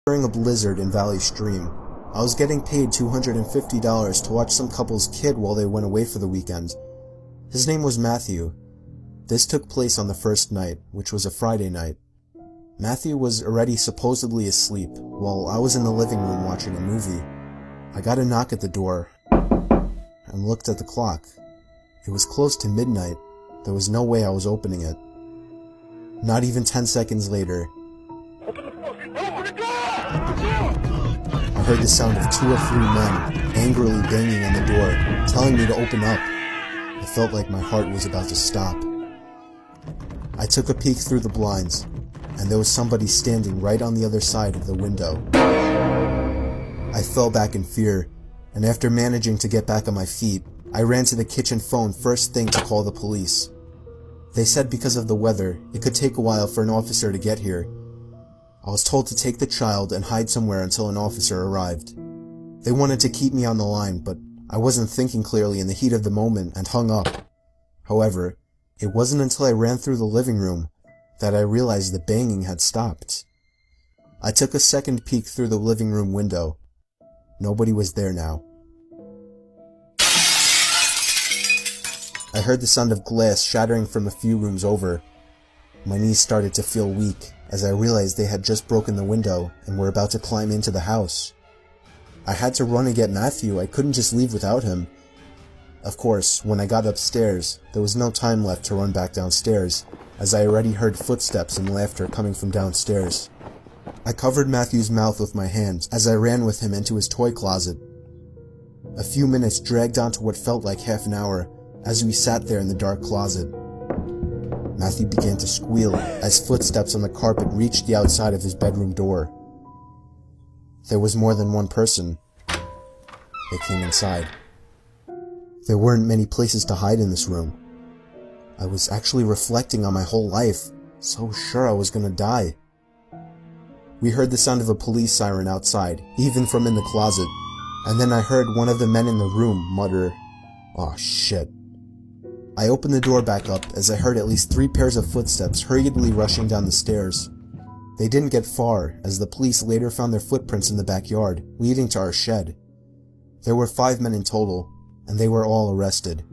During a blizzard in Valley Stream, I was getting paid $250 to watch some couple's kid while they went away for the weekend. His name was Matthew. This took place on the first night, which was a Friday night. Matthew was already supposedly asleep, while I was in the living room watching a movie. I got a knock at the door, and looked at the clock. It was close to midnight. There was no way I was opening it. Not even 10 seconds later, I heard the sound of 2 or 3 men angrily banging on the door, telling me to open up. I felt like my heart was about to stop. I took a peek through the blinds, and there was somebody standing right on the other side of the window. I fell back in fear, and after managing to get back on my feet, I ran to the kitchen phone first thing to call the police. They said because of the weather, it could take a while for an officer to get here. I was told to take the child and hide somewhere until an officer arrived. They wanted to keep me on the line, but I wasn't thinking clearly in the heat of the moment and hung up. However, it wasn't until I ran through the living room that I realized the banging had stopped. I took a second peek through the living room window. Nobody was there now. I heard the sound of glass shattering from a few rooms over. My knees started to feel weak as I realized they had just broken the window and were about to climb into the house. I had to run and get Matthew. I couldn't just leave without him. Of course, when I got upstairs, there was no time left to run back downstairs, as I already heard footsteps and laughter coming from downstairs. I covered Matthew's mouth with my hands as I ran with him into his toy closet. A few minutes dragged on to what felt like half an hour as we sat there in the dark closet. Matthew began to squeal as footsteps on the carpet reached the outside of his bedroom door. There was more than one person. They came inside. There weren't many places to hide in this room. I was actually reflecting on my whole life, so sure I was gonna die. We heard the sound of a police siren outside, even from in the closet, and then I heard one of the men in the room mutter, "Aw, shit." I opened the door back up as I heard at least 3 pairs of footsteps hurriedly rushing down the stairs. They didn't get far, as the police later found their footprints in the backyard, leading to our shed. There were 5 men in total, and they were all arrested.